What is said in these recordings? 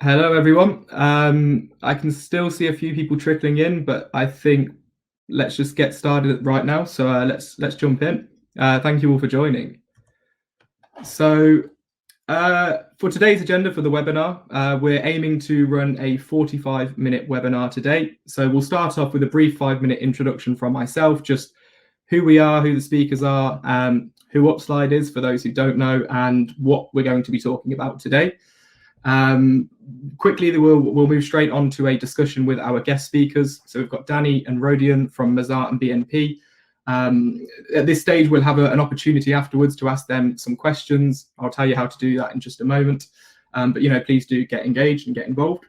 Hello, everyone. I can still see a few people trickling in, but I think let's just get started right now. So let's jump in. Thank you all for joining. So for today's agenda for the webinar, we're aiming to run a 45-minute webinar today. So we'll start off with a brief 5-minute introduction from myself, just who we are, who the speakers are, who Upslide is for those who don't know, and what we're going to be talking about today. Quickly, we'll move straight on to a discussion with our guest speakers. So we've got Danny and Rodion from Mazars and BNP. At this stage, we'll have an opportunity afterwards to ask them some questions. I'll tell you how to do that in just a moment. But please do get engaged and get involved.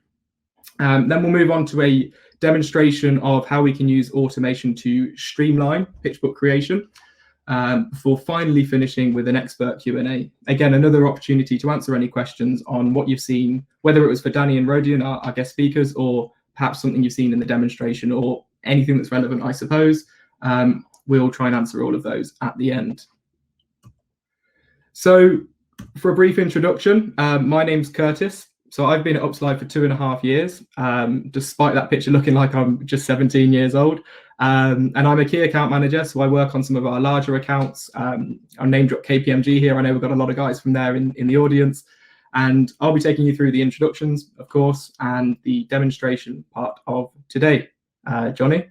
Then we'll move on to a demonstration of how we can use automation to streamline pitchbook creation. Before finally finishing with an expert Q&A. Again, another opportunity to answer any questions on what you've seen, whether it was for Danny and Rodion, our guest speakers, or perhaps something you've seen in the demonstration, or anything that's relevant, I suppose. We'll try and answer all of those at the end. So for a brief introduction, my name's Curtis. So I've been at Upslide for 2.5 years, despite that picture looking like I'm just 17 years old. And I'm a key account manager, so I work on some of our larger accounts. I'll name drop KPMG here. I know we've got a lot of guys from there in the audience. And I'll be taking you through the introductions, of course, and the demonstration part of today. Johnny?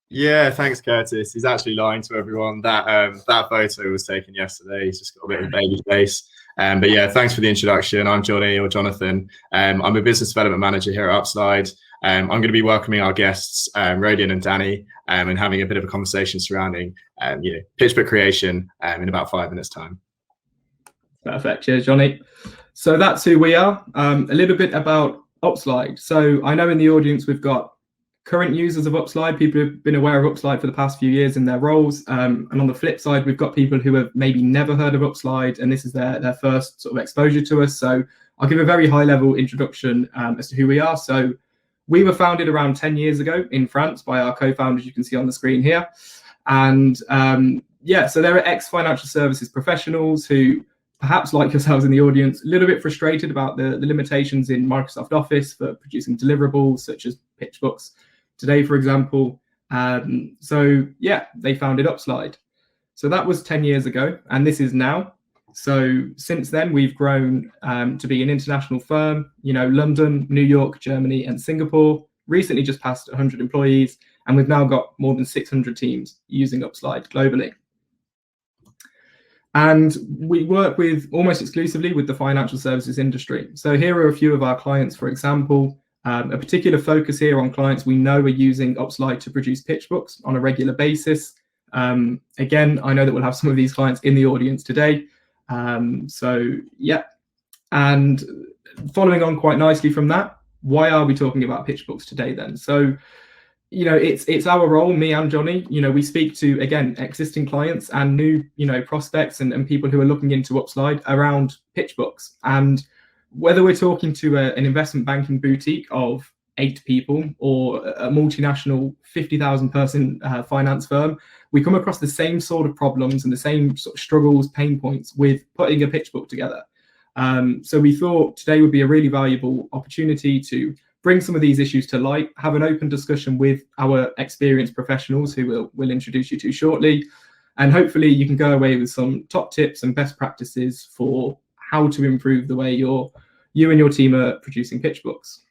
Yeah, thanks, Curtis. He's actually lying to everyone. That photo was taken yesterday. He's just got a bit of a baby face. But yeah, thanks for the introduction. I'm Johnny, or Jonathan. I'm a business development manager here at Upslide. I'm going to be welcoming our guests, Rodion and Danny, and having a bit of a conversation surrounding, pitchbook creation in about 5 minutes' time. Perfect. Cheers, Johnny. So that's who we are. A little bit about Upslide. So I know in the audience we've got current users of Upslide, people who've been aware of Upslide for the past few years in their roles. And on the flip side, we've got people who have maybe never heard of Upslide, and this is their first sort of exposure to us. So I'll give a very high-level introduction as to who we are. So we were founded around 10 years ago in France by our co-founders, you can see on the screen here. And so there are ex-financial services professionals who, perhaps like yourselves in the audience, a little bit frustrated about the limitations in Microsoft Office for producing deliverables such as pitch books today, for example. They founded Upslide. So that was 10 years ago, and this is now. So since then, we've grown to be an international firm, London, New York, Germany, and Singapore. Recently just passed 100 employees, and we've now got more than 600 teams using Upslide globally. And we work with almost exclusively with the financial services industry. So here are a few of our clients, for example. A particular focus here on clients we know are using Upslide to produce pitch books on a regular basis. Again, I know that we'll have some of these clients in the audience today. And following on quite nicely from that, why are we talking about pitch books today then? So, it's our role, me and Johnny, we speak to, again, existing clients and new, prospects and people who are looking into Upslide around pitch books. And whether we're talking to an investment banking boutique of 8 people or a multinational 50,000 person finance firm, we come across the same sort of problems and the same sort of struggles, pain points with putting a pitch book together. So we thought today would be a really valuable opportunity to bring some of these issues to light, have an open discussion with our experienced professionals who we'll introduce you to shortly. And hopefully you can go away with some top tips and best practices for how to improve the way you and your team are producing pitch books.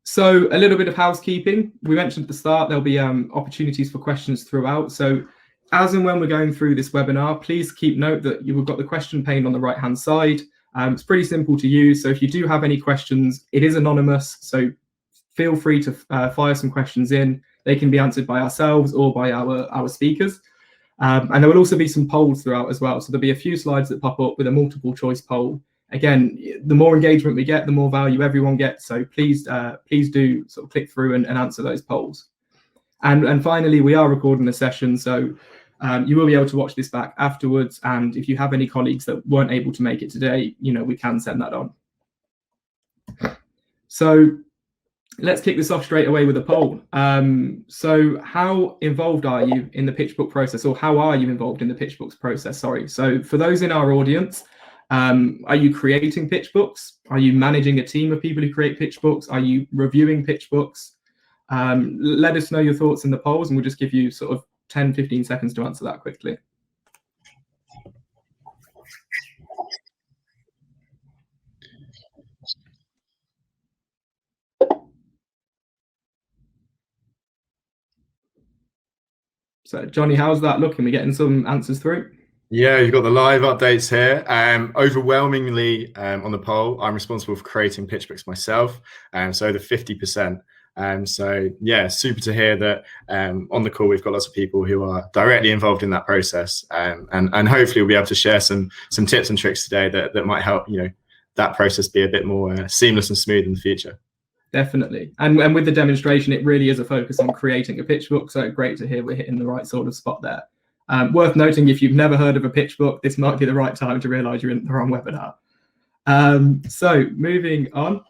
So a little bit of housekeeping. We mentioned at the start there'll be opportunities for questions throughout. So as and when we're going through this webinar, please keep note that you've got the question pane on the right-hand side. It's pretty simple to use. So if you do have any questions, it is anonymous. So feel free to fire some questions in. They can be answered by ourselves or by our speakers. And there will also be some polls throughout as well. So there'll be a few slides that pop up with a multiple choice poll. Again, the more engagement we get, the more value everyone gets. So please do sort of click through and answer those polls. And finally, we are recording the session. So you will be able to watch this back afterwards. And if you have any colleagues that weren't able to make it today, we can send that on. So let's kick this off straight away with a poll. So how involved are you in the pitch book process, or how are you involved in the pitch books process? Sorry. So for those in our audience, Are you creating pitch books? Are you managing a team of people who create pitch books? Are you reviewing pitch books? Let us know your thoughts in the polls, and we'll just give you sort of 10-15 seconds to answer that quickly. So, Johnny, how's that looking? We're getting some answers through? Yeah, you've got the live updates here. Overwhelmingly on the poll, I'm responsible for creating pitch books myself, so the 50%. So yeah, super to hear that on the call we've got lots of people who are directly involved in that process, and hopefully we'll be able to share some tips and tricks today that might help that process be a bit more seamless and smooth in the future. Definitely, and with the demonstration, it really is a focus on creating a pitch book. So great to hear we're hitting the right sort of spot there. Worth noting, if you've never heard of a pitch book, this might be the right time to realise you're in the wrong webinar. So moving on,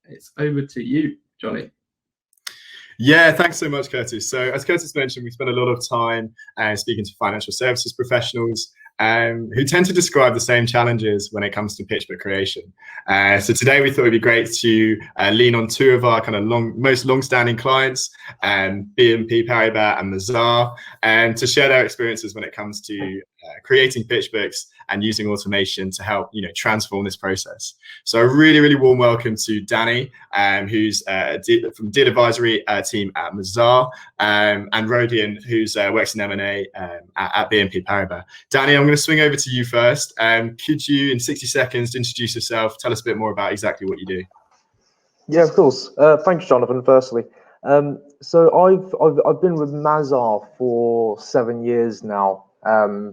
it's over to you, Johnny. Yeah, thanks so much, Curtis. So as Curtis mentioned, we spent a lot of time speaking to financial services professionals who tend to describe the same challenges when it comes to pitch book creation. So today we thought it'd be great to lean on two of our kind of most long-standing clients, BNP Paribas and Mazars, and to share their experiences when it comes to creating pitch books and using automation to help transform this process. So a really warm welcome to Danny, who's from deal advisory team at Mazars, and Rodian, who's works in M&A at BNP Paribas. Danny, I'm going to swing over to you first. Could you, in 60 seconds, introduce yourself, tell us a bit more about exactly what you do? Yeah, of course. Thanks, Jonathan, firstly. So I've been with Mazars for 7 years now.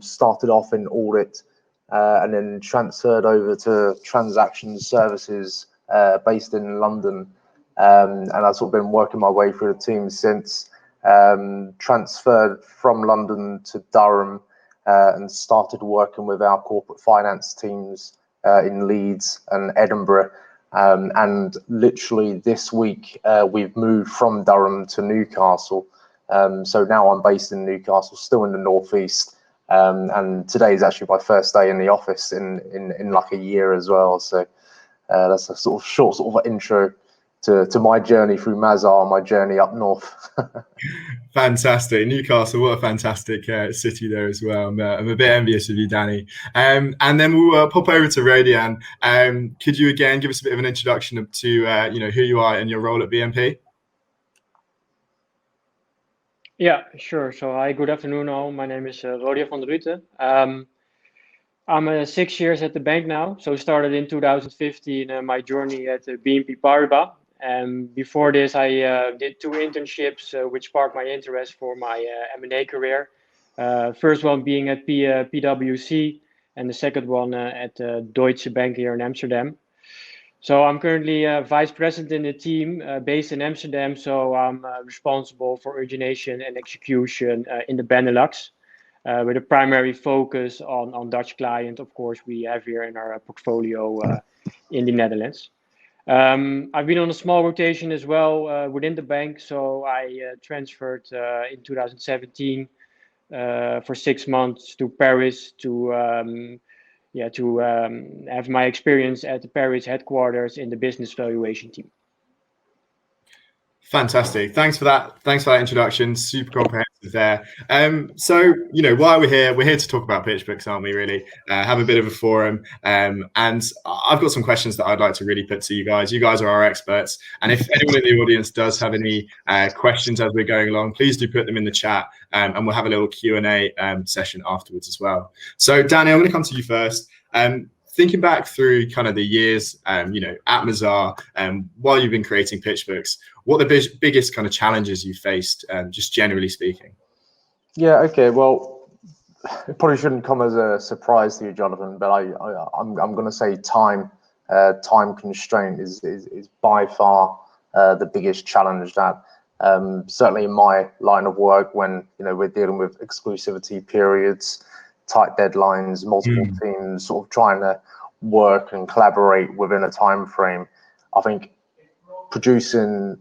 Started off in audit and then transferred over to transaction services based in London. And I've sort of been working my way through the team since. Transferred from London to Durham and started working with our corporate finance teams in Leeds and Edinburgh. And literally this week, we've moved from Durham to Newcastle. So now I'm based in Newcastle, still in the northeast. And today is actually my first day in the office in like a year as well. So that's a sort of short sort of intro to my journey through Mazars, my journey up north. Fantastic. Newcastle, what a fantastic city there as well. I'm a bit envious of you, Danny. And then we'll pop over to Rodian. Could you again give us a bit of an introduction to who you are and your role at BNP? Yeah, sure. So hi, good afternoon all. My name is Rodian van der Rutte. I'm 6 years at the bank now. So started in 2015 my journey at BNP Paribas. And before this, I did 2 internships, which sparked my interest for my M&A career. First one being at PwC, and the second one at Deutsche Bank here in Amsterdam. So I'm currently vice president in the team based in Amsterdam. So I'm responsible for origination and execution in the Benelux, with a primary focus on Dutch client. Of course, we have here in our portfolio in the Netherlands. I've been on a small rotation as well within the bank. So I transferred in 2017 for 6 months to Paris to have my experience at the Paris headquarters in the business valuation team. Fantastic. Thanks for that. Thanks for that introduction. Super comprehensive there. So, why we're here to talk about pitch books, aren't we, really? Have a bit of a forum. And I've got some questions that I'd like to really put to you guys. You guys are our experts. And if anyone in the audience does have any questions as we're going along, please do put them in the chat, and we'll have a little Q&A session afterwards as well. So, Danny, I'm going to come to you first. Thinking back through kind of the years, at Mazars, while you've been creating pitch books, what are the biggest kind of challenges you faced, just generally speaking? Yeah, okay. Well, it probably shouldn't come as a surprise to you, Jonathan, but I'm going to say time constraint is by far the biggest challenge that certainly in my line of work, when we're dealing with exclusivity periods, tight deadlines, multiple teams sort of trying to work and collaborate within a time frame. I think producing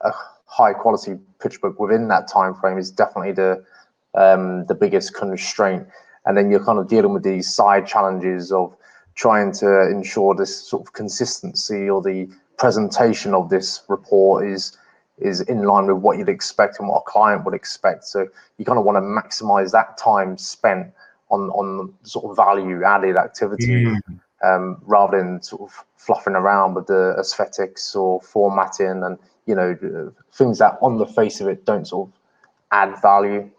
a high quality pitch book within that time frame is definitely the biggest constraint. And then you're kind of dealing with these side challenges of trying to ensure this sort of consistency or the presentation of this report is in line with what you'd expect and what a client would expect. So you kind of want to maximize that time spent on sort of value added activity, rather than sort of fluffing around with the aesthetics or formatting and, you know, things that on the face of it don't sort of add value.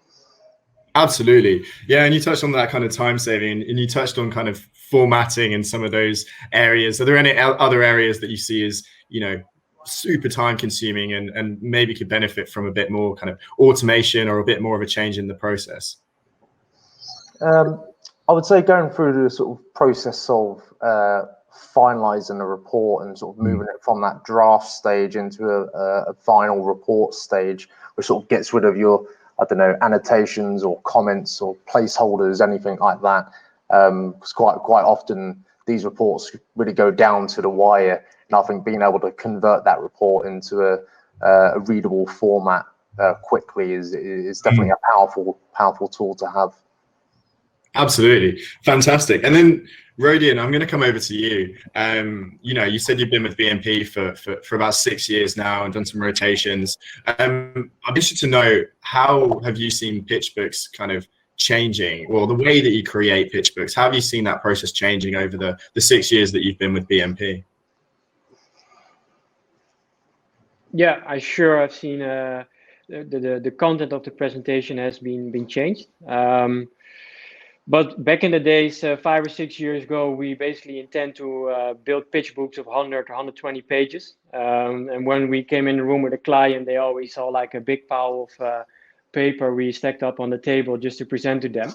Absolutely. Yeah. And you touched on that kind of time saving, and you touched on kind of formatting and some of those areas. Are there any other areas that you see as, you know, super time consuming and maybe could benefit from a bit more kind of automation or a bit more of a change in the process? I would say going through the sort of process of finalizing a report and sort of moving it from that draft stage into a final report stage, which sort of gets rid of your, I don't know, annotations or comments or placeholders, anything like that. Because quite often these reports really go down to the wire, and I think being able to convert that report into a readable format quickly is definitely a powerful tool to have. Absolutely. Fantastic. And then Rodion, I'm going to come over to you. You know, you said you've been with BNP for about 6 years now and done some rotations. I'm interested to know, how have you seen pitchbooks kind of changing, or the way that you create pitchbooks? How have you seen that process changing over the 6 years that you've been with BNP? Yeah, I've seen the content of the presentation has been changed. But back in the days, 5 or 6 years ago, we basically intend to build pitch books of 100 or 120 pages. And when we came in the room with a client, they always saw like a big pile of paper we stacked up on the table just to present to them.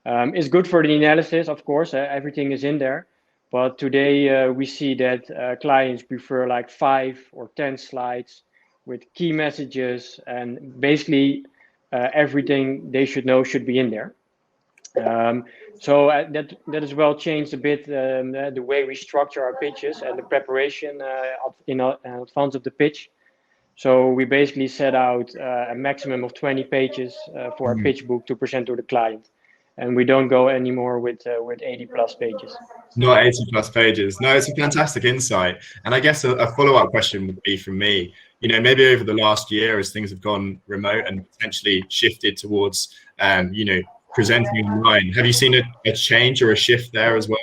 It's good for the analysis, of course, everything is in there. But today we see that clients prefer like 5 or 10 slides with key messages, and basically everything they should know should be in there. So that has well changed a bit the way we structure our pitches and the preparation in advance of the pitch. So we basically set out a maximum of 20 pages for our pitch book to present to the client, and we don't go anymore with 80 plus pages. Not 80 plus pages. No, it's a fantastic insight. And I guess a follow-up question would be from me, you know, maybe over the last year, as things have gone remote and potentially shifted towards, you know, presenting online, have you seen a change or a shift there as well?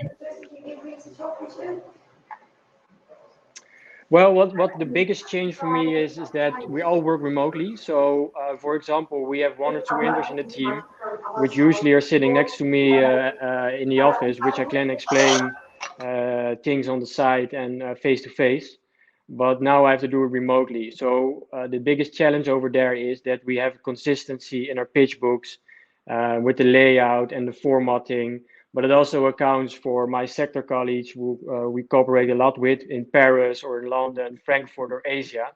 Well, what the biggest change for me is that we all work remotely. So, for example, we have 1 or 2 interns in the team, which usually are sitting next to me in the office, which I can explain things on the side and face to face. But now I have to do it remotely. So the biggest challenge over there is that we have consistency in our pitch books with the layout and the formatting. But it also accounts for my sector colleagues who we cooperate a lot with in Paris or in London, Frankfurt or Asia.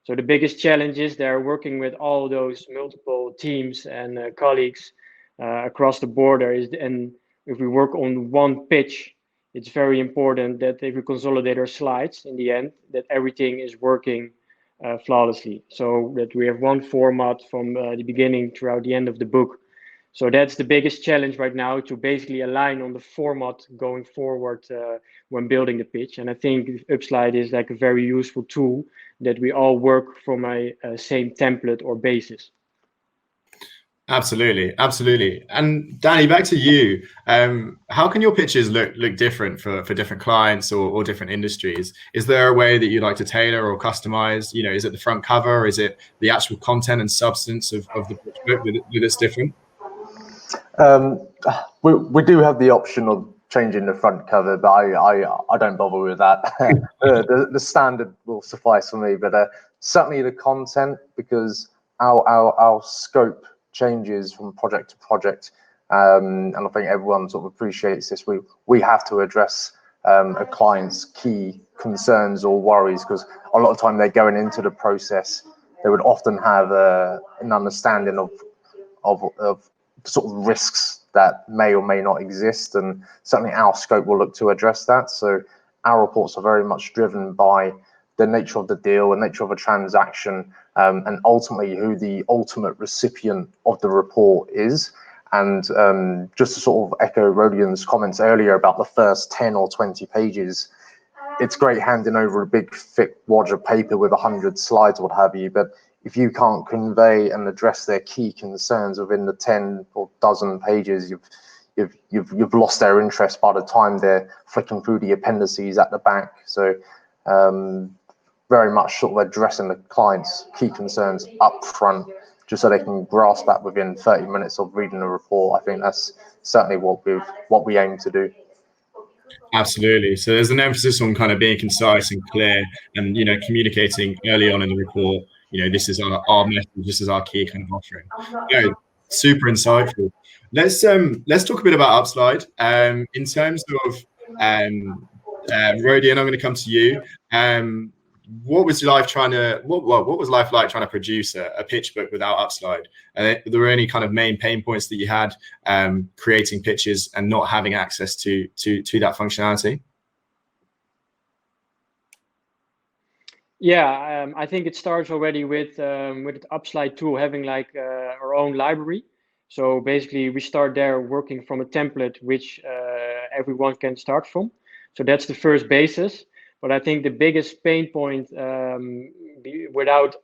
So the biggest challenge is they're working with all those multiple teams and colleagues across the border. And if we work on one pitch, it's very important that if we consolidate our slides in the end, that everything is working flawlessly. So that we have one format from the beginning throughout the end of the book. So that's the biggest challenge right now, to basically align on the format going forward when building the pitch. And I think Upslide is like a very useful tool that we all work from a same template or basis. Absolutely, absolutely. And Danny, back to you. How can your pitches look different for different clients or different industries? Is there a way that you like to tailor or customize? You know, is it the front cover? Is it the actual content and substance of the pitch book that's different? We do have the option of changing the front cover, but I don't bother with that. The standard will suffice for me, but certainly the content, because our scope changes from project to project, and I think everyone sort of appreciates this. We have to address a client's key concerns or worries, because a lot of time they're going into the process, they would often have an understanding of sort of risks that may or may not exist, and certainly our scope will look to address that. So our reports are very much driven by the nature of the deal, the nature of a transaction, and ultimately who the ultimate recipient of the report is. And just to sort of echo Rodian's comments earlier about the first 10 or 20 pages, it's great handing over a big thick wad of paper with 100 slides or what have you, but if you can't convey and address their key concerns within the 10 or dozen pages, you've lost their interest by the time they're flicking through the appendices at the back. So very much sort of addressing the client's key concerns up front, just so they can grasp that within 30 minutes of reading the report. I think that's certainly what we aim to do. Absolutely. So there's an emphasis on kind of being concise and clear, and communicating early on in the report. This is our message. This is our key kind of offering. Super insightful. Let's talk a bit about Upslide. In terms of Rodian, I'm going to come to you. What was life like trying to produce a pitch book without Upslide? Were there any kind of main pain points that you had creating pitches and not having access to that functionality? Yeah, I think it starts already with the Upslide tool having like our own library. So basically, we start there working from a template which everyone can start from. So that's the first basis. But I think the biggest pain point without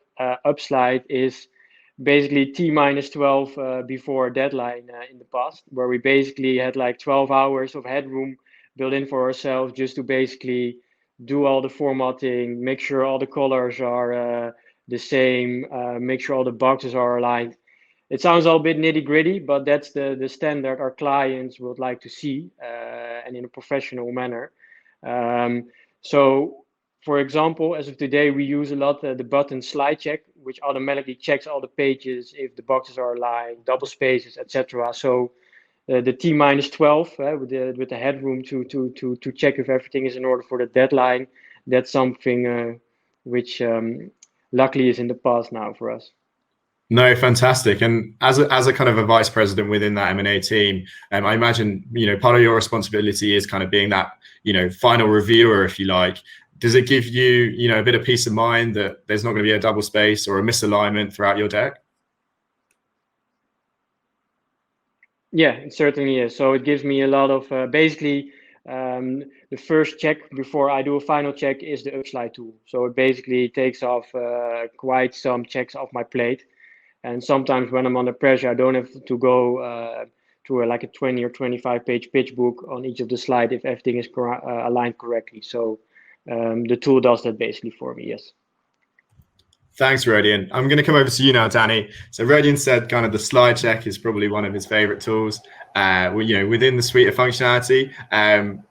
Upslide is basically T-12 before a deadline in the past, where we basically had like 12 hours of headroom built in for ourselves just to basically do all the formatting, make sure all the colors are the same, make sure all the boxes are aligned. It sounds all a bit nitty gritty, but that's the standard our clients would like to see and in a professional manner. So, for example, as of today, we use a lot the button slide check, which automatically checks all the pages if the boxes are aligned, double spaces, etc. So the T-12 with the headroom to check if everything is in order for the deadline. That's something which luckily is in the past now for us. No, fantastic. And as a kind of a vice president within that M&A team, I imagine, part of your responsibility is kind of being that, final reviewer, if you like. Does it give you, a bit of peace of mind that there's not going to be a double space or a misalignment throughout your deck? Yeah, it certainly is. So it gives me a lot of, basically, the first check before I do a final check is the Upslide tool. So it basically takes off quite some checks off my plate. And sometimes when I'm under pressure, I don't have to go to like a 20 or 25 page pitch book on each of the slides if everything is aligned correctly. So the tool does that basically for me, yes. Thanks, Rodian. I'm going to come over to you now, Danny. So Rodian said kind of the slide check is probably one of his favorite tools, within the suite of functionality.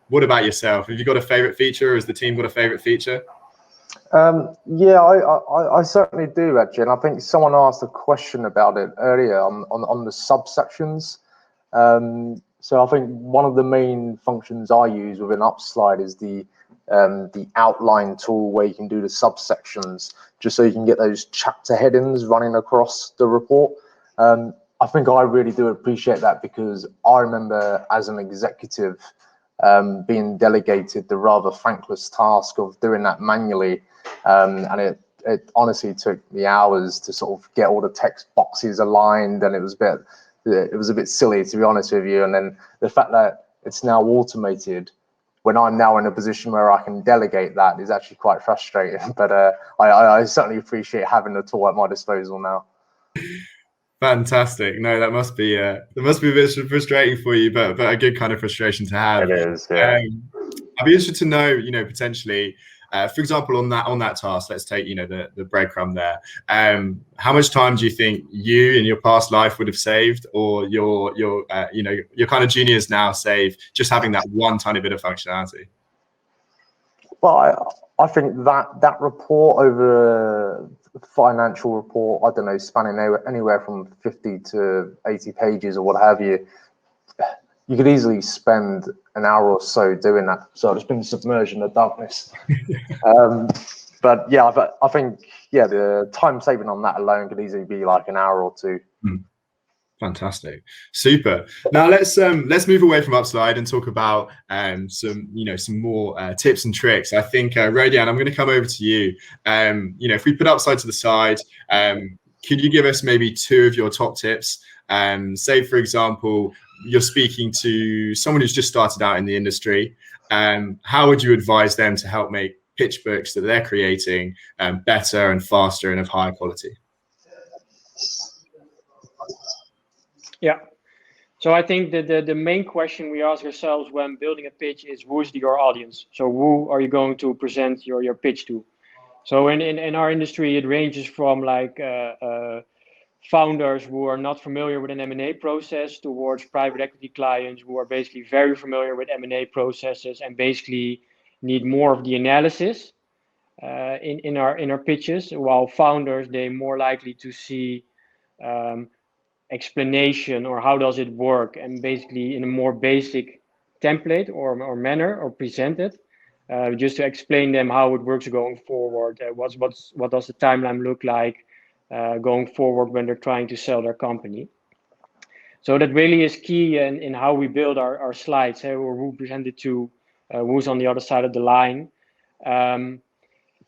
What about yourself? Have you got a favorite feature, or has the team got a favorite feature? Yeah, I certainly do, actually. And I think someone asked a question about it earlier on the subsections. So I think one of the main functions I use within Upslide is the outline tool, where you can do the subsections, just so you can get those chapter headings running across the report. I think I really do appreciate that, because I remember as an executive being delegated the rather thankless task of doing that manually, and it honestly took me hours to sort of get all the text boxes aligned, and it was a bit silly, to be honest with you. And then the fact that it's now automated, when I'm now in a position where I can delegate that, is actually quite frustrating. But I certainly appreciate having the tool at my disposal now. Fantastic. No, that must be a bit frustrating for you, but a good kind of frustration to have. It is, yeah. I'd be interested to know, potentially, for example, on that task, let's take, the breadcrumb there. How much time do you think you in your past life would have saved, or your kind of juniors now save, just having that one tiny bit of functionality? Well, I think that report, over a financial report, I don't know, spanning anywhere from 50 to 80 pages or what have you, you could easily spend an hour or so doing that. So it's been submerged in the darkness. But yeah, I think, the time saving on that alone could easily be like an hour or two. Fantastic, super. Now let's move away from Upslide and talk about some more tips and tricks. I think Rodian, I'm going to come over to you. If we put Upslide to the side, could you give us maybe 2 of your top tips Say, for example, you're speaking to someone who's just started out in the industry. How would you advise them to help make pitch books that they're creating better and faster and of higher quality? Yeah. So I think that the main question we ask ourselves when building a pitch is, who is your audience? So who are you going to present your pitch to? So in our industry, it ranges from like founders who are not familiar with an M&A process towards private equity clients who are basically very familiar with M&A processes and basically need more of the analysis in our pitches, while founders, they're more likely to see explanation or how does it work, and basically in a more basic template or manner, or present it just to explain them how it works going forward. What does the timeline look like going forward when they're trying to sell their company? So that really is key in how we build our slides, or who presented to who's on the other side of the line.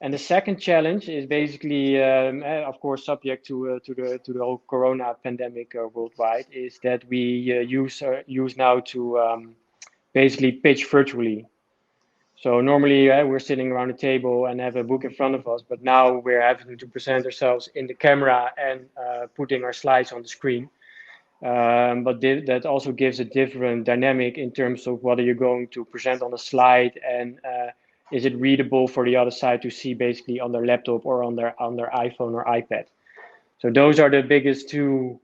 And the second challenge is basically, of course, subject to the whole Corona pandemic worldwide, is that we use now to basically pitch virtually. So normally we're sitting around a table and have a book in front of us, but now we're having to present ourselves in the camera and putting our slides on the screen. But that also gives a different dynamic in terms of what are you going to present on the slide, and is it readable for the other side to see basically on their laptop or on their iPhone or iPad? So those are the biggest two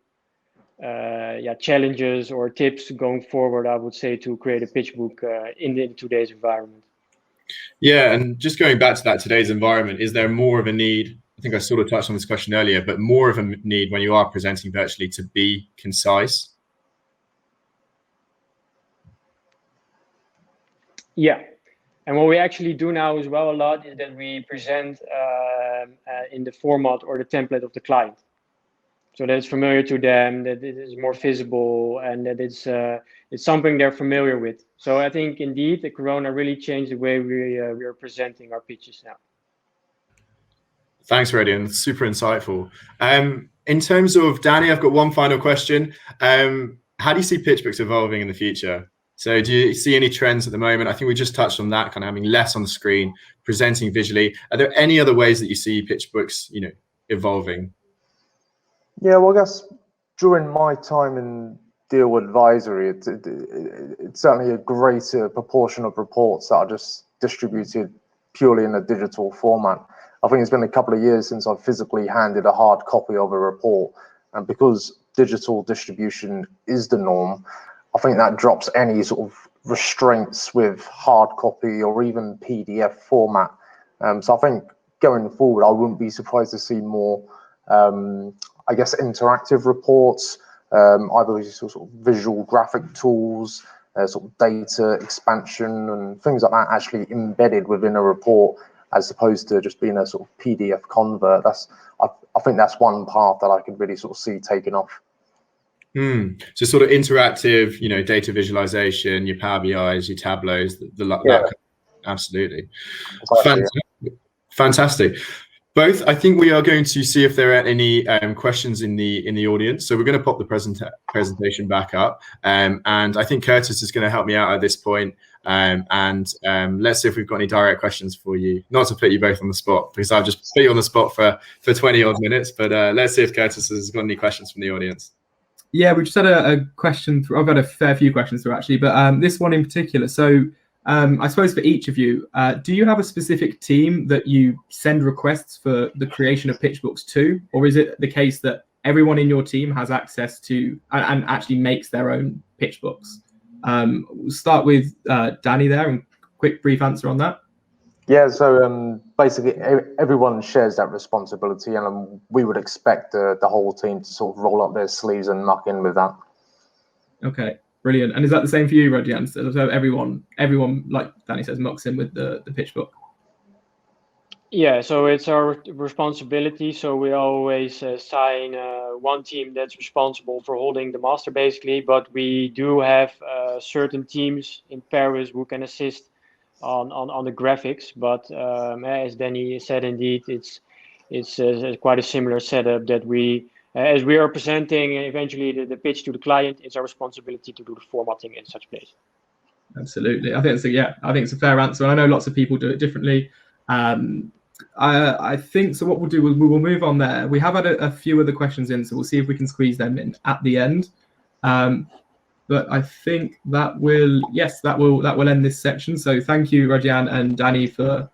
challenges or tips going forward, I would say, to create a pitch book in today's environment. Yeah, and just going back to that, today's environment, is there more of a need? I think I sort of touched on this question earlier, but more of a need when you are presenting virtually to be concise? Yeah. And what we actually do now as well a lot is that we present in the format or the template of the client. So that it's familiar to them, that it is more visible, and that it's something they're familiar with. So I think indeed the Corona really changed the way we are presenting our pitches now. Thanks, Rodion. Super insightful. In terms of Danny, I've got one final question. How do you see pitch books evolving in the future? So do you see any trends at the moment? I think we just touched on that, kind of having less on the screen, presenting visually. Are there any other ways that you see pitch books, evolving? Yeah, well, I guess during my time in deal advisory, it's certainly a greater proportion of reports that are just distributed purely in a digital format. I think it's been a couple of years since I've physically handed a hard copy of a report, and because digital distribution is the norm, I think that drops any sort of restraints with hard copy or even PDF format. So I think going forward, I wouldn't be surprised to see more, I guess, interactive reports, either sort of visual graphic tools, sort of data expansion and things like that actually embedded within a report, as opposed to just being a sort of PDF convert. I think that's one path that I could really sort of see taking off. So sort of interactive, data visualization, your Power BIs, your Tableaus, that absolutely. Fantastic. Both, I think we are going to see if there are any questions in the audience. So we're going to pop the presentation back up, and I think Curtis is going to help me out at this point. And let's see if we've got any direct questions for you. Not to put you both on the spot, because I've just put you on the spot for 20 odd minutes, but let's see if Curtis has got any questions from the audience. Yeah, we just had a question through. I've got a fair few questions through actually, but this one in particular. So I suppose for each of you, do you have a specific team that you send requests for the creation of pitch books to, or is it the case that everyone in your team has access to and actually makes their own pitch books? We'll start with Danny there, and quick brief answer on that. Yeah, so basically everyone shares that responsibility, and we would expect the whole team to sort of roll up their sleeves and muck in with that. Okay, brilliant. And is that the same for you, Rodion? So everyone, like Danny says, mucks in with the pitch book? Yeah, so it's our responsibility. So we always assign one team that's responsible for holding the master, basically. But we do have certain teams in Paris who can assist on the graphics. But as Danny said, indeed, it's quite a similar setup that we as we are presenting eventually the pitch to the client, it's our responsibility to do the formatting in such place. Absolutely. I think it's a fair answer. I know lots of people do it differently. I think so. What we'll do is we will move on there. We have had a few other questions in, so we'll see if we can squeeze them in at the end. But I think that will end this section. So thank you, Rodian and Danny, for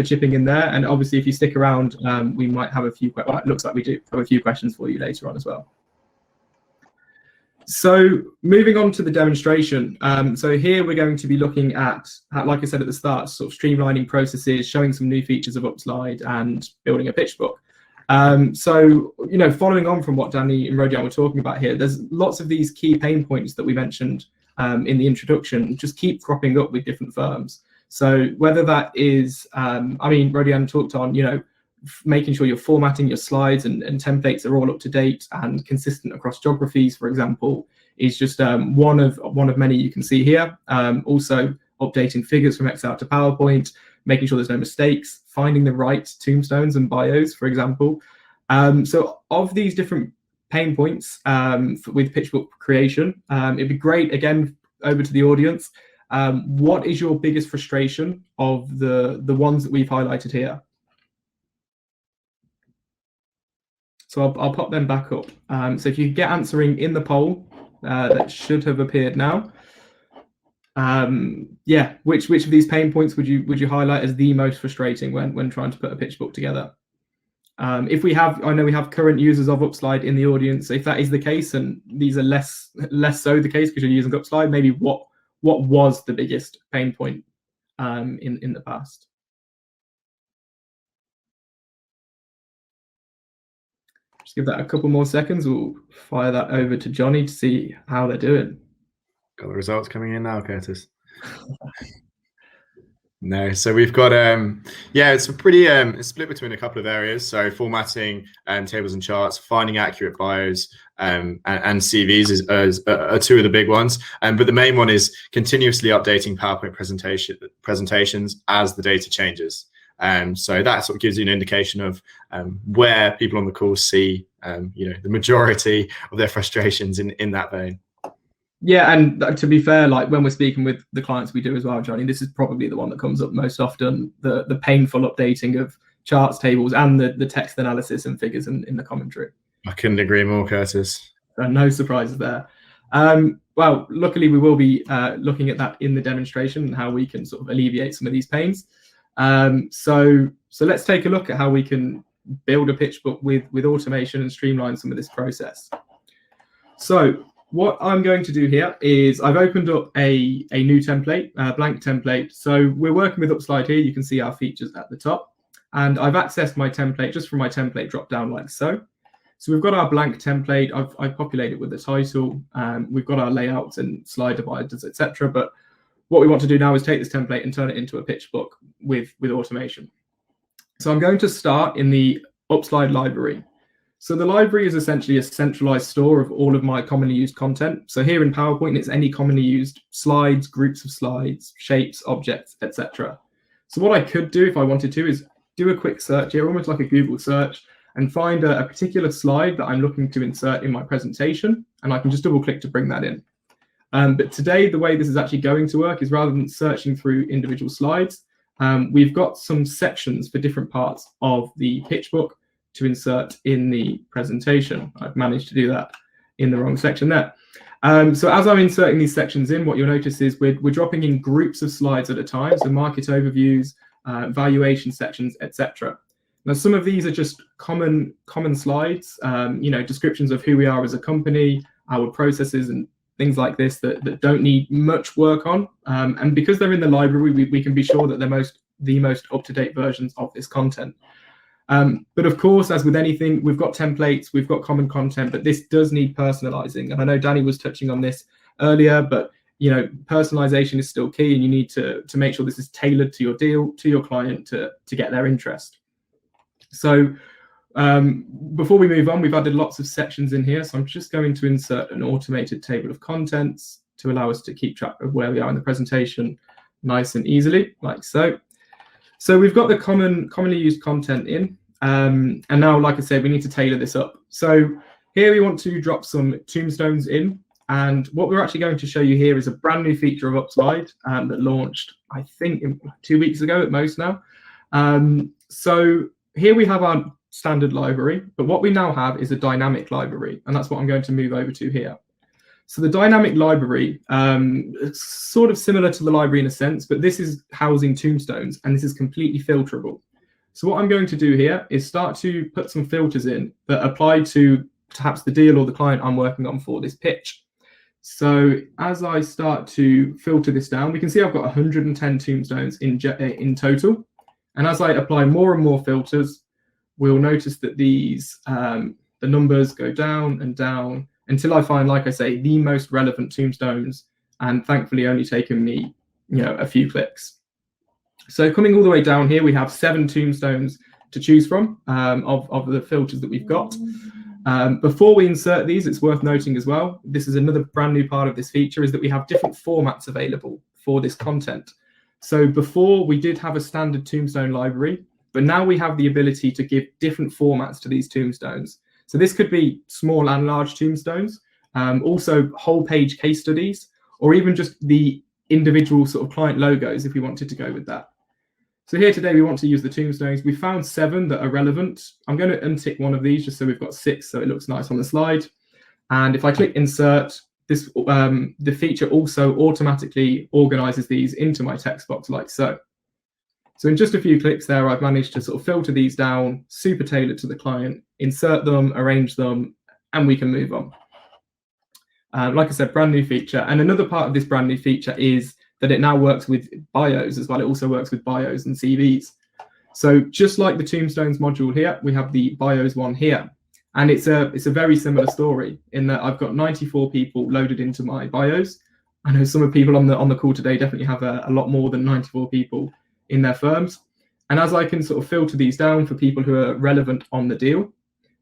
chipping in there. And obviously, if you stick around, we might have a few. Well, it looks like we do have a few questions for you later on as well. So moving on to the demonstration. So here we're going to be looking at, like I said at the start, sort of streamlining processes, showing some new features of Upslide and building a pitch book. So, following on from what Danny and Rodian were talking about here, there's lots of these key pain points that we mentioned in the introduction just keep cropping up with different firms. So whether that is, Rodian talked on, making sure you're formatting your slides and templates are all up to date and consistent across geographies, for example, is just one of many you can see here. Also updating figures from Excel to PowerPoint, making sure there's no mistakes, finding the right tombstones and bios, for example. So of these different pain points with pitchbook creation, it'd be great, again, over to the audience. What is your biggest frustration of the ones that we've highlighted here? So I'll pop them back up. So if you get answering in the poll, that should have appeared now. Which of these pain points would you highlight as the most frustrating when trying to put a pitch book together? I know we have current users of Upslide in the audience. If that is the case, and these are less so the case because you're using Upslide, maybe what was the biggest pain point in the past? Just give that a couple more seconds. We'll fire that over to Johnny to see how they're doing. Got the results coming in now, Curtis. No, so we've got it's a pretty it's split between a couple of areas. So formatting tables and charts, finding accurate bios, and CVs are two of the big ones. But the main one is continuously updating PowerPoint presentations as the data changes. So that sort of gives you an indication of where people on the call see the majority of their frustrations in that vein. Yeah, and to be fair, like when we're speaking with the clients we do as well, Johnny, this is probably the one that comes up most often, the painful updating of charts, tables, and the text analysis and figures in the commentary. I couldn't agree more, Curtis. So no surprises there. Well, luckily we will be looking at that in the demonstration and how we can sort of alleviate some of these pains. So let's take a look at how we can build a pitch book with automation and streamline some of this process. So what I'm going to do here is I've opened up a new template, a blank template. So we're working with Upslide here. You can see our features at the top. And I've accessed my template just from my template drop down like so. So we've got our blank template. I've populated with the title. We've got our layouts and slide dividers, etc. But what we want to do now is take this template and turn it into a pitch book with automation. So I'm going to start in the Upslide library. So the library is essentially a centralized store of all of my commonly used content. So here in PowerPoint, it's any commonly used slides, groups of slides, shapes, objects, etc. So what I could do if I wanted to is do a quick search here, almost like a Google search, and find a particular slide that I'm looking to insert in my presentation, and I can just double click to bring that in. But today, the way this is actually going to work is rather than searching through individual slides, we've got some sections for different parts of the pitch book to insert in the presentation. I've managed to do that in the wrong section there. So as I'm inserting these sections in, what you'll notice is we're dropping in groups of slides at a time, so market overviews, valuation sections, etc. Now, some of these are just common slides, descriptions of who we are as a company, our processes, and things like this that don't need much work on. And because they're in the library, we can be sure that they're the most up-to-date versions of this content. But of course, as with anything, we've got templates, we've got common content, but this does need personalizing. And I know Danny was touching on this earlier, but personalization is still key, and you need to make sure this is tailored to your deal, to your client, to get their interest. So before we move on, we've added lots of sections in here. So I'm just going to insert an automated table of contents to allow us to keep track of where we are in the presentation nice and easily, like so. So we've got the commonly used content in. And now, like I said, we need to tailor this up. So here we want to drop some tombstones in. And what we're actually going to show you here is a brand new feature of Upslide that launched, I think, 2 weeks ago at most now. So here we have our standard library, but what we now have is a dynamic library, and that's what I'm going to move over to here. So the dynamic library, it's sort of similar to the library in a sense, but this is housing tombstones, and this is completely filterable. So what I'm going to do here is start to put some filters in that apply to perhaps the deal or the client I'm working on for this pitch. So as I start to filter this down, we can see I've got 110 tombstones in total. And as I apply more and more filters, we'll notice that these the numbers go down and down until I find, like I say, the most relevant tombstones, and thankfully only taken me, a few clicks. So coming all the way down here, we have 7 tombstones to choose from of the filters that we've got. Before we insert these, it's worth noting as well, this is another brand new part of this feature, is that we have different formats available for this content. So before we did have a standard tombstone library, but now we have the ability to give different formats to these tombstones. So this could be small and large tombstones, also whole page case studies, or even just the individual sort of client logos if we wanted to go with that. So here today, we want to use the tombstones. We found 7 that are relevant. I'm going to untick one of these just so we've got 6, so it looks nice on the slide. And if I click insert, this the feature also automatically organizes these into my text box like so. So in just a few clicks there, I've managed to sort of filter these down, super tailored to the client, insert them, arrange them, and we can move on. Like I said, brand new feature. And another part of this brand new feature is that it now works with bios as well. It also works with bios and CVs. So just like the tombstones module here, we have the bios one here. And it's a very similar story in that I've got 94 people loaded into my bios. I know some of the people on the call today definitely have a lot more than 94 people in their firms. And as I can sort of filter these down for people who are relevant on the deal,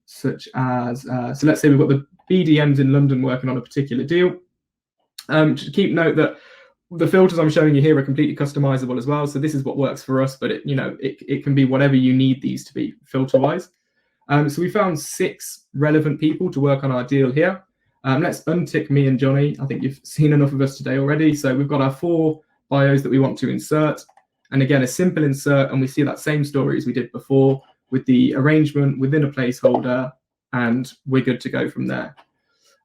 such as, so let's say we've got the BDMs in London working on a particular deal. Just keep note that the filters I'm showing you here are completely customizable as well. So this is what works for us, but it can be whatever you need these to be filter-wise. So we found 6 relevant people to work on our deal here. Let's untick me and Johnny. I think you've seen enough of us today already. So we've got our 4 bios that we want to insert. And again, a simple insert, and we see that same story as we did before with the arrangement within a placeholder, and we're good to go from there.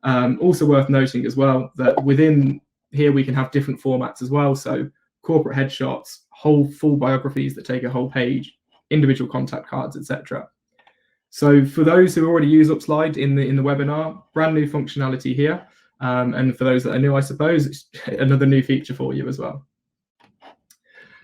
Also worth noting as well that within here we can have different formats as well. So corporate headshots, whole full biographies that take a whole page, individual contact cards, etc. So for those who already use Upslide in the webinar, brand new functionality here. And for those that are new, I suppose, it's another new feature for you as well.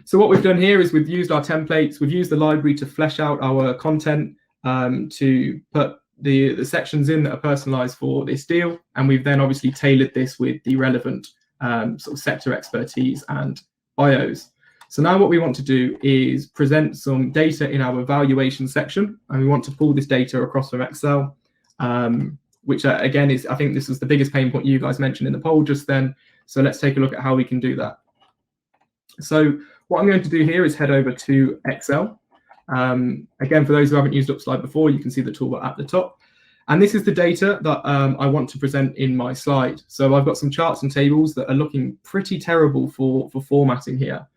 So what we've done here is we've used our templates, we've used the library to flesh out our content, to put the sections in that are personalized for this deal. And we've then obviously tailored this with the relevant sort of sector expertise and bios. So now what we want to do is present some data in our evaluation section, and we want to pull this data across from Excel, which again is, I think this was the biggest pain point you guys mentioned in the poll just then. So let's take a look at how we can do that. So what I'm going to do here is head over to Excel. Again, for those who haven't used Upslide before, you can see the toolbar at the top. And this is the data that I want to present in my slide. So I've got some charts and tables that are looking pretty terrible for formatting here.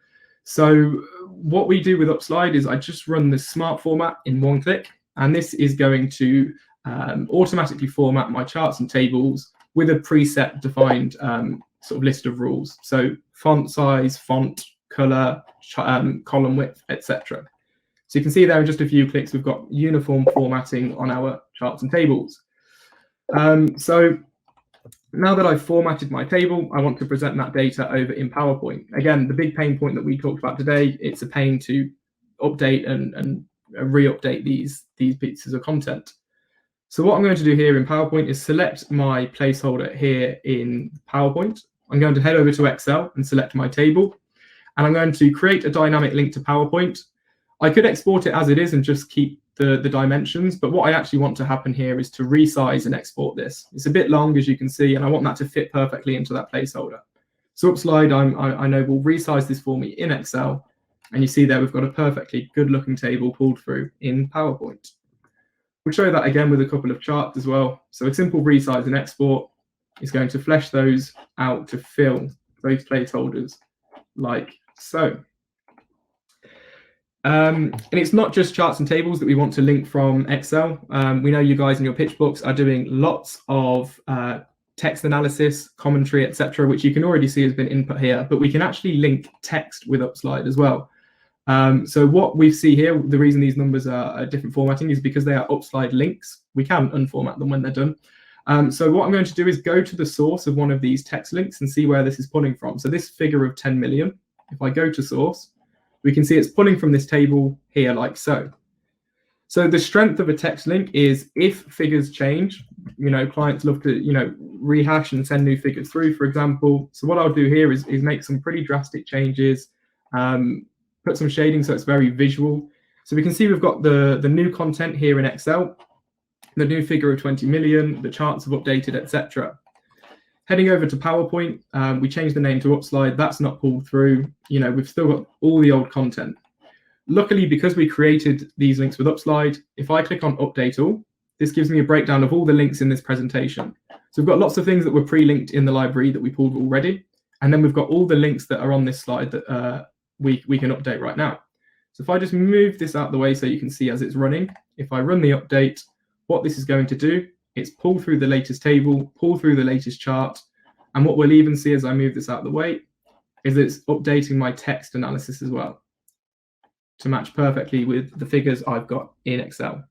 So what we do with Upslide is I just run the smart format in one click, and this is going to automatically format my charts and tables with a preset defined sort of list of rules. So font size, font color, column width, etc. So you can see there in just a few clicks, we've got uniform formatting on our charts and tables. So now that I've formatted my table, I want to present that data over in PowerPoint. Again, the big pain point that we talked about today, it's a pain to update and re-update these pieces of content. So what I'm going to do here in PowerPoint is select my placeholder here in PowerPoint. I'm going to head over to Excel and select my table. And I'm going to create a dynamic link to PowerPoint. I could export it as it is and just keep the dimensions, but what I actually want to happen here is to resize and export this. It's a bit long, as you can see, and I want that to fit perfectly into that placeholder. So Upslide, I know will resize this for me in Excel, And you see there we've got a perfectly good looking table pulled through in PowerPoint. We'll show that again with a couple of charts as well. So a simple resize and export is going to flesh those out to fill those placeholders like so. And it's not just charts and tables that we want to link from Excel. We know you guys in your pitch books are doing lots of text analysis, commentary, etc., which you can already see has been input here, but we can actually link text with Upslide as well. So what we see here, the reason these numbers are a different formatting is because they are Upslide links. We can unformat them when they're done. So what I'm going to do is go to the source of one of these text links and see where this is pulling from. So this figure of 10 million, if I go to source, we can see it's pulling from this table here like so. So the strength of a text link is if figures change, clients love to, rehash and send new figures through, for example. So what I'll do here is make some pretty drastic changes, put some shading so it's very visual. So we can see we've got the new content here in Excel, the new figure of 20 million, the charts have updated, etc. Heading over to PowerPoint, we changed the name to Upslide. That's not pulled through. We've still got all the old content. Luckily, because we created these links with Upslide, if I click on Update All, this gives me a breakdown of all the links in this presentation. So we've got lots of things that were pre-linked in the library that we pulled already. And then we've got all the links that are on this slide that we can update right now. So if I just move this out of the way so you can see as it's running, if I run the update, what this is going to do, it's pull through the latest table, pull through the latest chart. And what we'll even see as I move this out of the way is it's updating my text analysis as well to match perfectly with the figures I've got in Excel.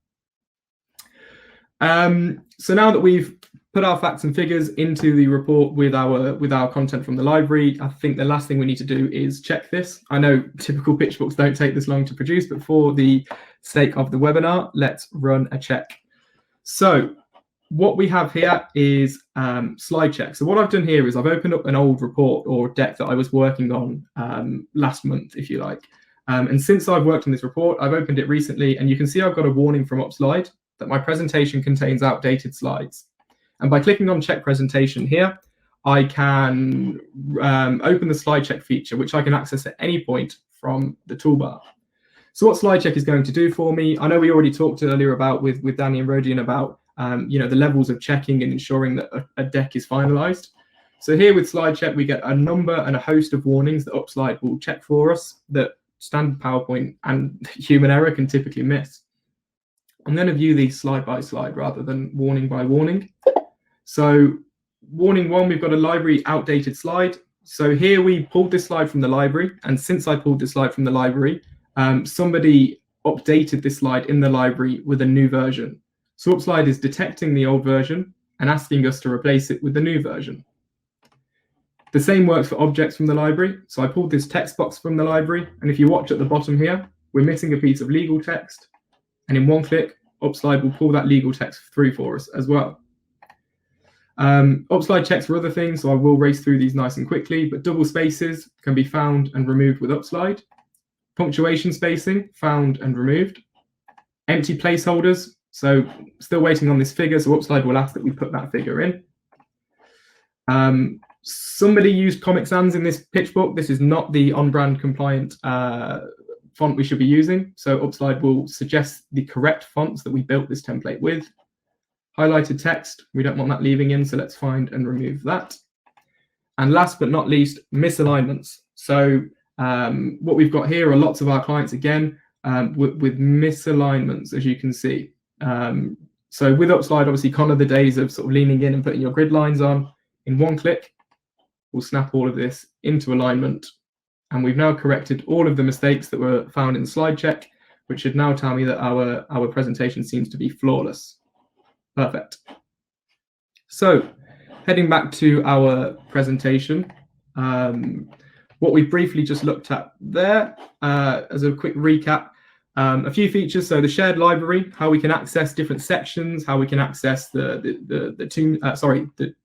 So now that we've put our facts and figures into the report with our content from the library, I think the last thing we need to do is check this. I know typical pitch books don't take this long to produce, but for the sake of the webinar, let's run a check. So what we have here is slide check. So what I've done here is I've opened up an old report or deck that I was working on last month, if you like. And since I've worked on this report, I've opened it recently, and you can see I've got a warning from Upslide that my presentation contains outdated slides. And by clicking on check presentation here, I can open the slide check feature, which I can access at any point from the toolbar. So what slide check is going to do for me, I know we already talked earlier about with Danny and Rodian about the levels of checking and ensuring that a deck is finalized. So here with slide check, we get a number and a host of warnings that Upslide will check for us that standard PowerPoint and human error can typically miss. I'm going to view these slide by slide rather than warning by warning. So warning one, we've got a library outdated slide. So here we pulled this slide from the library, and since I pulled this slide from the library, somebody updated this slide in the library with a new version. So Upslide is detecting the old version and asking us to replace it with the new version. The same works for objects from the library. So I pulled this text box from the library, and if you watch at the bottom here, we're missing a piece of legal text. And in one click, Upslide will pull that legal text through for us as well. Upslide checks for other things, so I will race through these nice and quickly, but double spaces can be found and removed with Upslide. Punctuation spacing, found and removed. Empty placeholders, so still waiting on this figure, so Upslide will ask that we put that figure in. Somebody used Comic Sans in this pitch book. This is not the on-brand compliant font we should be using, so Upslide will suggest the correct fonts that we built this template with. Highlighted text, we don't want that leaving in, so let's find and remove that. And last but not least, misalignments. So what we've got here are lots of our clients, again, with misalignments, as you can see. So with Upslide, obviously, gone are the days of sort of leaning in and putting your grid lines on. In one click, we'll snap all of this into alignment. And we've now corrected all of the mistakes that were found in slide check, which should now tell me that our presentation seems to be flawless. Perfect. So heading back to our presentation, what we briefly just looked at there as a quick recap, a few features. So the shared library, how we can access different sections, how we can access the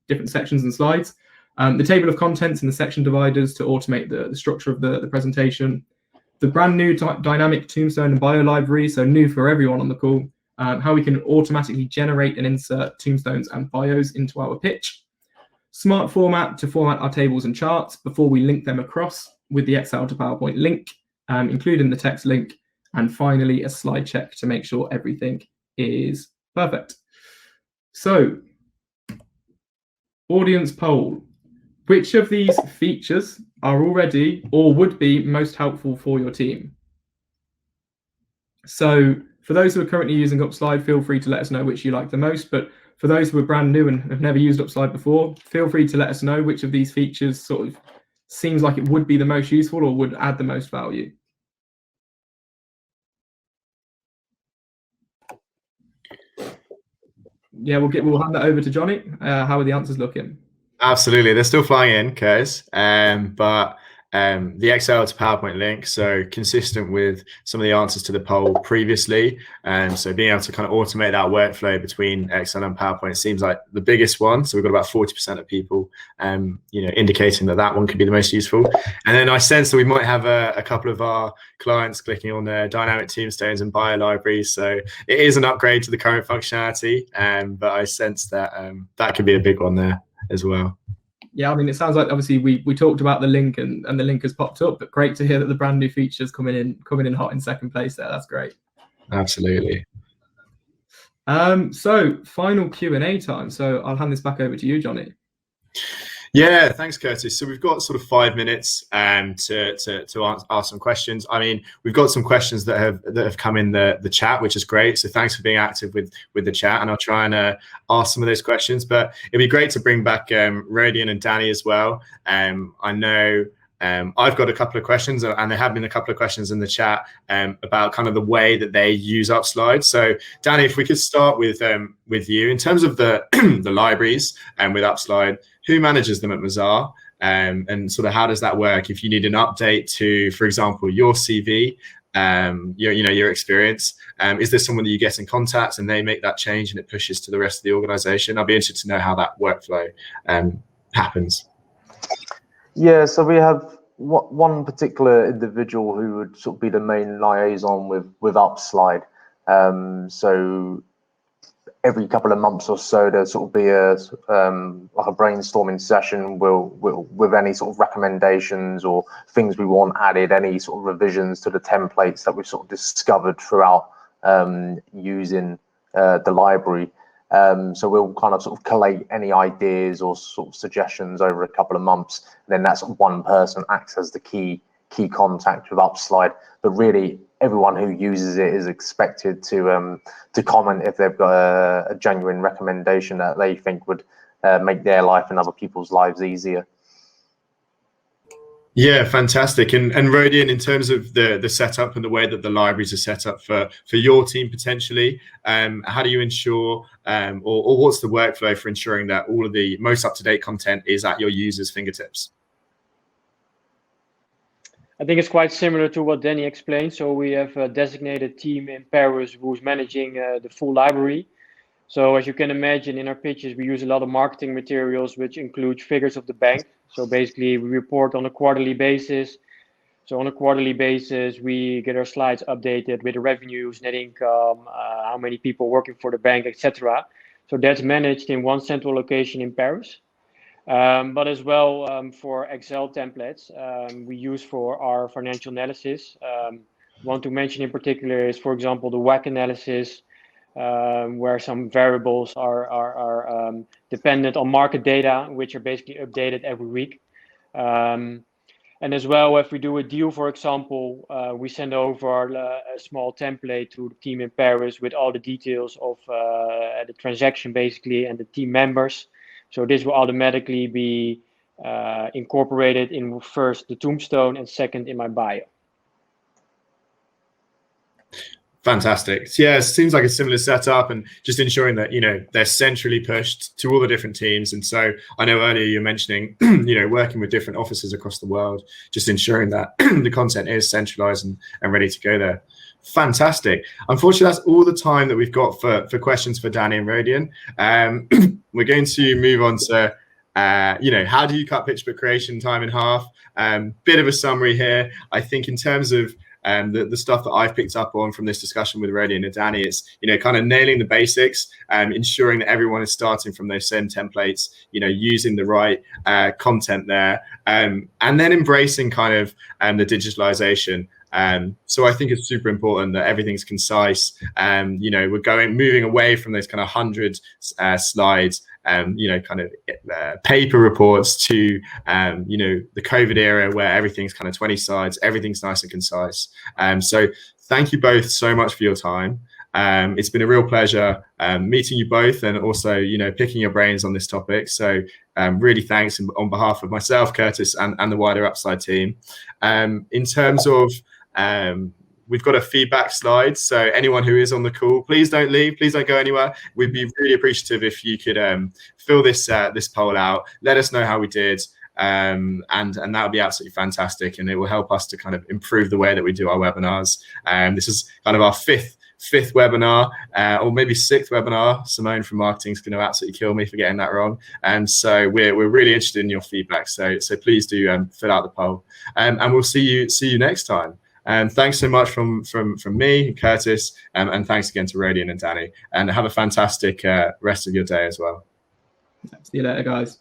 different sections and slides. The table of contents and the section dividers to automate the structure of the presentation. The brand new dynamic tombstone and bio library, so new for everyone on the call. How we can automatically generate and insert tombstones and bios into our pitch. Smart format to format our tables and charts before we link them across with the Excel to PowerPoint link. including the text link, and finally a slide check to make sure everything is perfect. So, audience poll. Which of these features are already or would be most helpful for your team? So for those who are currently using Upslide, feel free to let us know which you like the most. But for those who are brand new and have never used Upslide before, feel free to let us know which of these features sort of seems like it would be the most useful or would add the most value. Yeah, we'll hand that over to Johnny. How are the answers looking? Absolutely, they're still flying in, Curtis. But the Excel to PowerPoint link, so consistent with some of the answers to the poll previously. So being able to kind of automate that workflow between Excel and PowerPoint seems like the biggest one. So we've got about 40% of people, indicating that one could be the most useful. And then I sense that we might have a couple of our clients clicking on their dynamic tombstones and bio libraries. So it is an upgrade to the current functionality, but I sense that that could be a big one there as well. Yeah, I mean, it sounds like obviously we talked about the link and the link has popped up, but great to hear that the brand new features coming in hot in second place there. That's great. Absolutely. So final Q&A time. So I'll hand this back over to you, Johnny. Yeah, thanks, Curtis. So we've got sort of 5 minutes to ask some questions. I mean, we've got some questions that have come in the chat, which is great. So thanks for being active with the chat, and I'll try and ask some of those questions. But it'd be great to bring back Rodian and Danny as well. I know I've got a couple of questions, and there have been a couple of questions in the chat about kind of the way that they use Upslide. So Danny, if we could start with you in terms of the the libraries and with Upslide. Who manages them at Mazars, and sort of how does that work? If you need an update to, for example, your CV, your experience, is there someone that you get in contact and they make that change and it pushes to the rest of the organization? I'll be interested to know how that workflow happens. Yeah, so we have one particular individual who would sort of be the main liaison with Upslide. So every couple of months or so, there'll sort of be like a brainstorming session with any sort of recommendations or things we want added, any sort of revisions to the templates that we've sort of discovered throughout using the library. So we'll kind of sort of collate any ideas or sort of suggestions over a couple of months. And then that's one person acts as the key contact with Upslide. But really, everyone who uses it is expected to comment if they've got a genuine recommendation that they think would make their life and other people's lives easier. Yeah, fantastic. And Rodian, in terms of the setup and the way that the libraries are set up for your team potentially, how do you ensure, or what's the workflow for ensuring that all of the most up-to-date content is at your users' fingertips? I think it's quite similar to what Danny explained. So we have a designated team in Paris who's managing the full library. So as you can imagine, in our pitches, we use a lot of marketing materials, which include figures of the bank. So basically, we report on a quarterly basis. So on a quarterly basis, we get our slides updated with the revenues, net income, how many people working for the bank, etc. So that's managed in one central location in Paris. But as well for Excel templates we use for our financial analysis. One to mention in particular is, for example, the WACC analysis, where some variables are dependent on market data, which are basically updated every week. And as well, if we do a deal, for example, we send over a small template to the team in Paris with all the details of the transaction, basically, and the team members. So this will automatically be incorporated in first the tombstone and second in my bio. Fantastic. So yeah, it seems like a similar setup, and just ensuring that, they're centrally pushed to all the different teams. And so I know earlier you're mentioning, working with different offices across the world, just ensuring that the content is centralized and ready to go there. Fantastic. Unfortunately, that's all the time that we've got for questions for Danny and Rodian. We're going to move on to, how do you cut pitchbook creation time in half? Bit of a summary here. I think in terms of the stuff that I've picked up on from this discussion with Rodian and Danny, it's, kind of nailing the basics, ensuring that everyone is starting from those same templates, using the right content there, and then embracing kind of the digitalization So I think it's super important that everything's concise. You know, we're moving away from those kind of 100 slides, you know, kind of paper reports to, you know, the COVID era where everything's kind of 20 slides, everything's nice and concise. So thank you both so much for your time. It's been a real pleasure meeting you both, and also, you know, picking your brains on this topic. So really thanks on behalf of myself, Curtis, and the wider Upside team. In terms of, we've got a feedback slide. So anyone who is on the call, please don't leave. Please don't go anywhere. We'd be really appreciative if you could fill this poll out. Let us know how we did. And that would be absolutely fantastic. And it will help us to kind of improve the way that we do our webinars. This is kind of our fifth webinar, or maybe sixth webinar. Simone from marketing is going to absolutely kill me for getting that wrong. And so we're really interested in your feedback. So please do fill out the poll, and we'll see you next time. And thanks so much from me, Curtis, and thanks again to Rodian and Danny. And have a fantastic rest of your day as well. See you later, guys.